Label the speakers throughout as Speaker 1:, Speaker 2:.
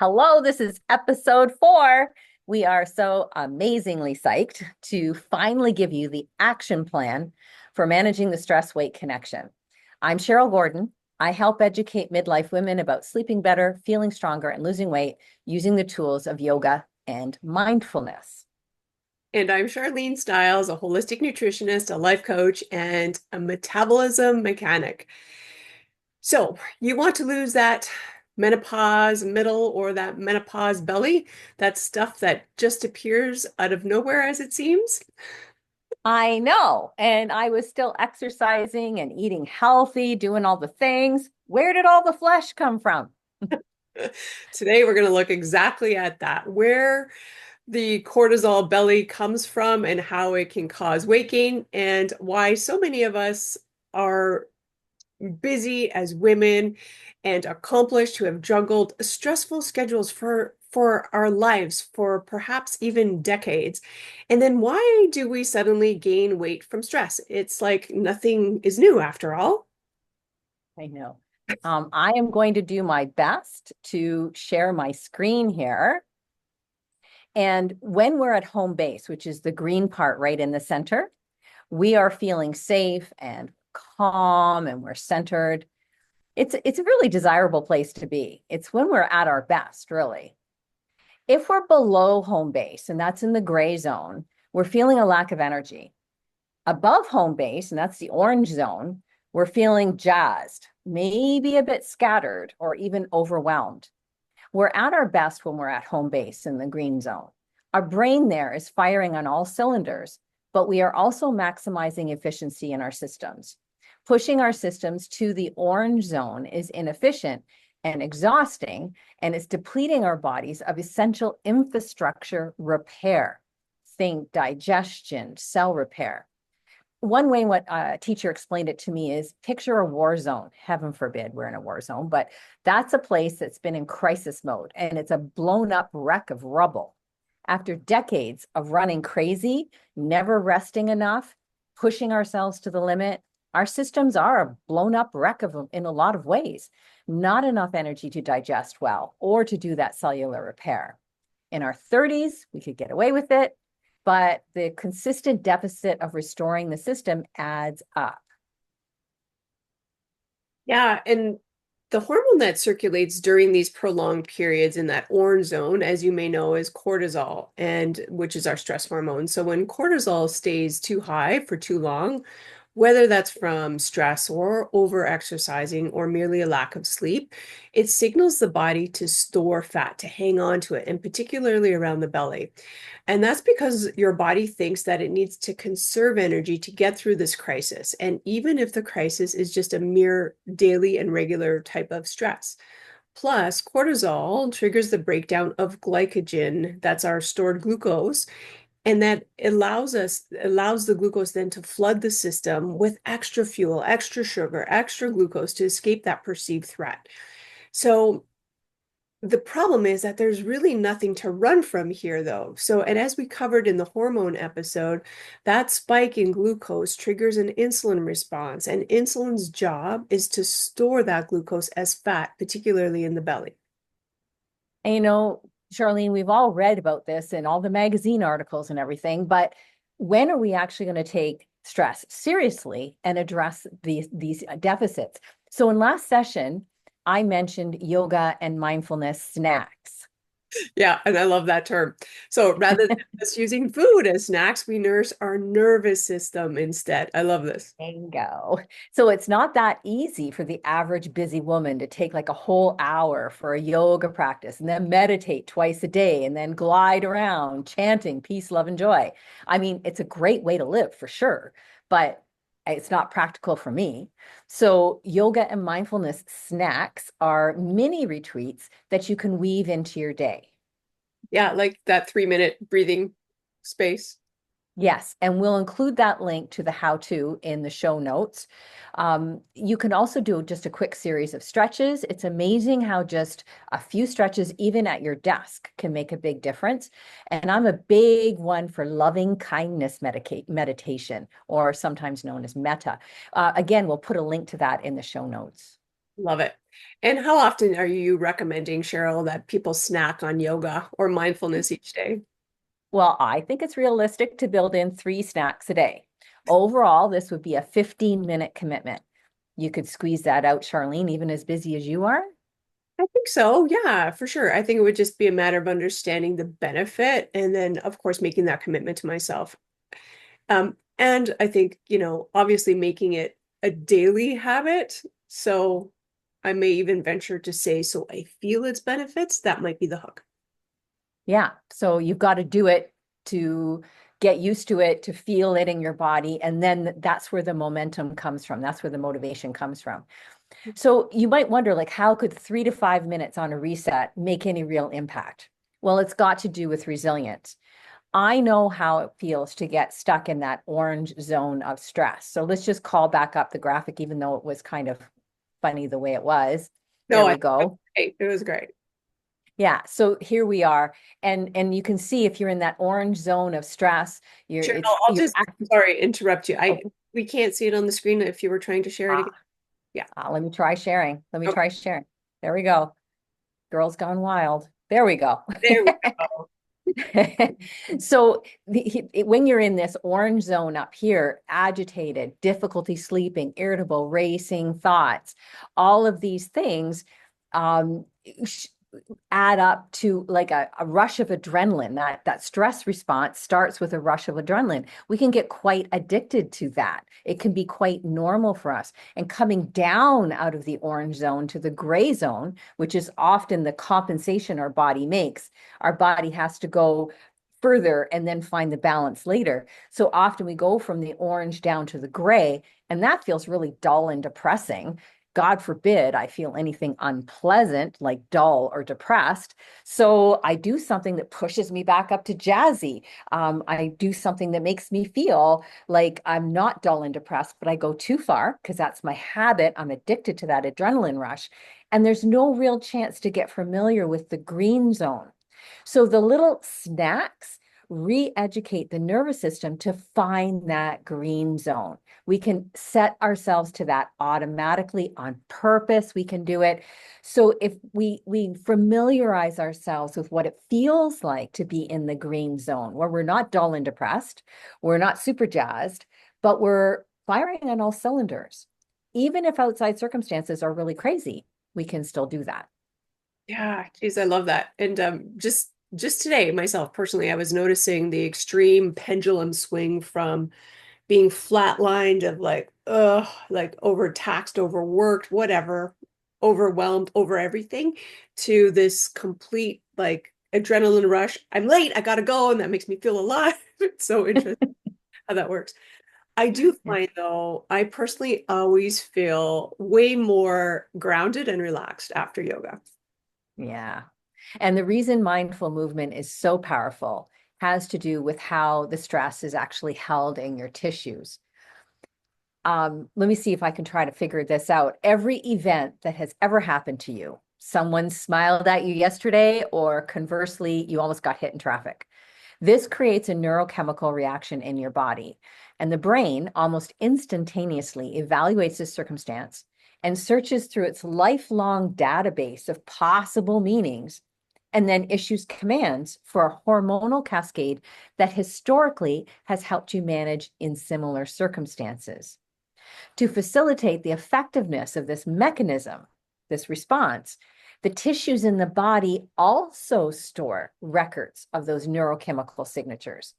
Speaker 1: Hello, this is episode 4. We are so amazingly psyched to finally give you the action plan for managing the stress-weight connection. I'm Cheryl Gordon. I help educate midlife women about sleeping better, feeling stronger, and losing weight using the tools of yoga and mindfulness.
Speaker 2: And I'm Charlene Stiles, a holistic nutritionist, a life coach, and a metabolism mechanic. So, you want to lose that menopause middle or that menopause belly, that stuff that just appears out of nowhere as it seems?
Speaker 1: I know, and I was still exercising and eating healthy, doing all the things. Where did all the flesh come from?
Speaker 2: Today, we're going to look exactly at that, where the cortisol belly comes from and how it can cause weight gain, and why so many of us are busy as women and accomplished who have juggled stressful schedules for our lives for perhaps even decades. And then why do we suddenly gain weight from stress? It's like nothing is new after all.
Speaker 1: I know. I am going to do my best to share my screen here. And when we're at home base, which is the green part right in the center, we are feeling safe and calm and we're centered. It's a really desirable place to be. It's when we're at our best, really. If we're below home base, and that's in the gray zone, we're feeling a lack of energy. Above home base, and that's the orange zone, we're feeling jazzed, maybe a bit scattered or even overwhelmed. We're at our best when we're at home base in the green zone. Our brain there is firing on all cylinders, but we are also maximizing efficiency in our systems. Pushing our systems to the orange zone is inefficient and exhausting, and it's depleting our bodies of essential infrastructure repair. Think digestion, cell repair. One way what a teacher explained it to me is picture a war zone. Heaven forbid we're in a war zone, but that's a place that's been in crisis mode and it's a blown up wreck of rubble. After decades of running crazy, never resting enough, pushing ourselves to the limit, our systems are a blown up wreck of in a lot of ways. Not enough energy to digest well or to do that cellular repair. In our 30s, we could get away with it, but the consistent deficit of restoring the system adds up.
Speaker 2: Yeah, and the hormone that circulates during these prolonged periods in that orange zone, as you may know, is cortisol, and which is our stress hormone. So when cortisol stays too high for too long, whether that's from stress or over exercising or merely a lack of sleep, it signals the body to store fat, to hang on to it, and particularly around the belly. And that's because your body thinks that it needs to conserve energy to get through this crisis. And even if the crisis is just a mere daily and regular type of stress. Plus, cortisol triggers the breakdown of glycogen, that's our stored glucose, and that allows the glucose then to flood the system with extra fuel, extra sugar, extra glucose to escape that perceived threat. So the problem is that there's really nothing to run from here, though. So, and as we covered in the hormone episode, that spike in glucose triggers an insulin response, and insulin's job is to store that glucose as fat, particularly in the belly.
Speaker 1: And Charlene, we've all read about this in all the magazine articles and everything, but when are we actually going to take stress seriously and address these deficits? So in last session, I mentioned yoga and mindfulness snacks.
Speaker 2: Yeah, and I love that term. So rather than just using food as snacks, we nurse our nervous system instead. I love this.
Speaker 1: Bingo. So it's not that easy for the average busy woman to take like a whole hour for a yoga practice and then meditate twice a day and then glide around chanting peace, love, and joy. I mean, it's a great way to live for sure, but it's not practical for me. So yoga and mindfulness snacks are mini retreats that you can weave into your day.
Speaker 2: Yeah, like that 3-minute breathing space.
Speaker 1: Yes, and we'll include that link to the how-to in the show notes. You can also do just a quick series of stretches. It's amazing how just a few stretches, even at your desk, can make a big difference. And I'm a big one for loving kindness meditation, or sometimes known as metta. Again, we'll put a link to that in the show notes.
Speaker 2: Love it. And how often are you recommending, Cheryl, that people snack on yoga or mindfulness each day?
Speaker 1: Well, I think it's realistic to build in 3 snacks a day. Overall, this would be a 15-minute commitment. You could squeeze that out, Charlene, even as busy as you are.
Speaker 2: I think so. Yeah, for sure. I think it would just be a matter of understanding the benefit and then, of course, making that commitment to myself. And I think, obviously making it a daily habit. So I may even venture to say, so I feel its benefits. That might be the hook.
Speaker 1: Yeah. So you've got to do it to get used to it, to feel it in your body. And then that's where the momentum comes from. That's where the motivation comes from. So you might wonder, like, how could 3 to 5 minutes on a reset make any real impact? Well, it's got to do with resilience. I know how it feels to get stuck in that orange zone of stress. So let's just call back up the graphic, even though it was kind of funny the way it was. There
Speaker 2: No,
Speaker 1: we go.
Speaker 2: it was great.
Speaker 1: Yeah, so here we are. And you can see if you're in that orange zone of stress,
Speaker 2: Sure, I'll
Speaker 1: you're
Speaker 2: just, sorry, interrupt you.
Speaker 1: oh,
Speaker 2: We can't see it on the screen if you were trying to share it again.
Speaker 1: ah,
Speaker 2: Yeah.
Speaker 1: let me try sharing. Let me
Speaker 2: Okay,
Speaker 1: try sharing. There we go. Girls gone wild. There we go.
Speaker 2: there we go.
Speaker 1: So when you're in this orange zone up here, agitated, difficulty sleeping, irritable, racing thoughts, all of these things um, add up to like a rush of adrenaline. That stress response starts with a rush of adrenaline. We can get quite addicted to that. It can be quite normal for us. And coming down out of the orange zone to the gray zone, which is often the compensation our body makes, our body has to go further and then find the balance later. So often we go from the orange down to the gray, and that feels really dull and depressing. God forbid I feel anything unpleasant, like dull or depressed. So I do something that pushes me back up to jazzy. I do something that makes me feel like I'm not dull and depressed, but I go too far because that's my habit. I'm addicted to that adrenaline rush. And there's no real chance to get familiar with the green zone. So the little snacks re-educate the nervous system to find that green zone. We can set ourselves to that automatically on purpose. We can do it. So if we familiarize ourselves with what it feels like to be in the green zone, where we're not dull and depressed, we're not super jazzed, but we're firing on all cylinders. Even if outside circumstances are really crazy, we can still do that.
Speaker 2: Yeah, geez, I love that. And just today, myself personally, I was noticing the extreme pendulum swing from being flatlined of like overtaxed, overworked, whatever, overwhelmed over everything, to this complete like adrenaline rush. I'm late, I gotta go, and that makes me feel alive. It's so interesting how that works. I do
Speaker 1: Yeah.
Speaker 2: find though, I personally always feel way more grounded and relaxed after yoga.
Speaker 1: Yeah. And the reason mindful movement is so powerful has to do with how the stress is actually held in your tissues. Let me see if I can try to figure this out. Every event that has ever happened to you, someone smiled at you yesterday, or conversely, you almost got hit in traffic. This creates a neurochemical reaction in your body, and the brain almost instantaneously evaluates this circumstance and searches through its lifelong database of possible meanings and then issues commands for a hormonal cascade that historically has helped you manage in similar circumstances. To facilitate the effectiveness of this mechanism, this response, the tissues in the body also store records of those neurochemical signatures,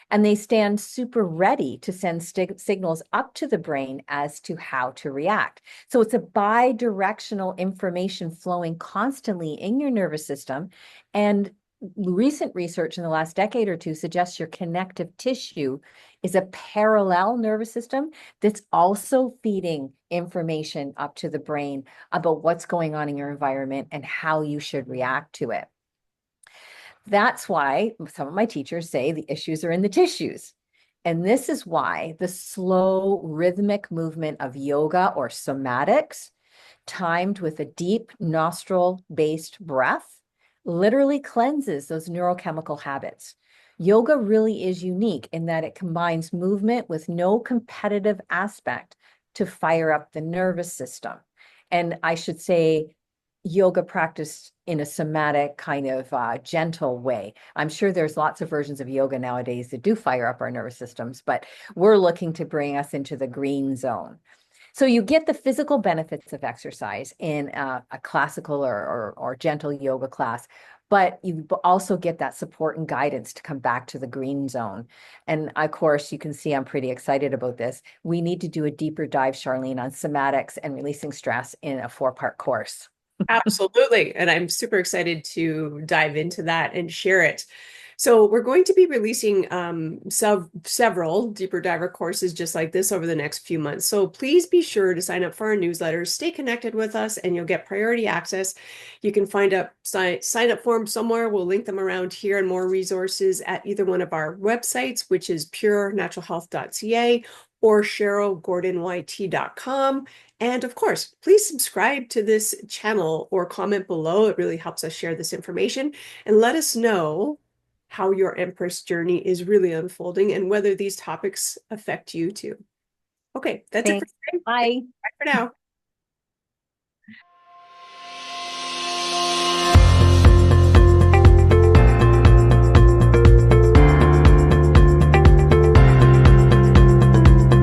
Speaker 1: and they stand super ready to send signals up to the brain as to how to react. So it's a bi-directional information flowing constantly in your nervous system. And recent research in the last decade or two suggests your connective tissue is a parallel nervous system that's also feeding information up to the brain about what's going on in your environment and how you should react to it. That's why some of my teachers say the issues are in the tissues. And this is why the slow rhythmic movement of yoga or somatics, timed with a deep nostril-based breath, literally cleanses those neurochemical habits. Yoga really is unique in that it combines movement with no competitive aspect to fire up the nervous system. And I should say, yoga practiced in a somatic kind of gentle way. I'm sure there's lots of versions of yoga nowadays that do fire up our nervous systems, but we're looking to bring us into the green zone. So you get the physical benefits of exercise in a classical or gentle yoga class, but you also get that support and guidance to come back to the green zone. And of course, you can see I'm pretty excited about this. We need to do a deeper dive, Charlene, on somatics and releasing stress in a 4-part course.
Speaker 2: Absolutely. And I'm super excited to dive into that and share it. So we're going to be releasing several deeper diver courses just like this over the next few months. So please be sure to sign up for our newsletters, stay connected with us, and you'll get priority access. You can find a sign up form somewhere. We'll link them around here and more resources at either one of our websites, which is purenaturalhealth.ca or CherylGordonYT.com. And of course, please subscribe to this channel or comment below. It really helps us share this information and let us know how your Empress journey is really unfolding and whether these topics affect you too. Okay, that's it for
Speaker 1: Thanks.
Speaker 2: today.
Speaker 1: Bye.
Speaker 2: Bye for now.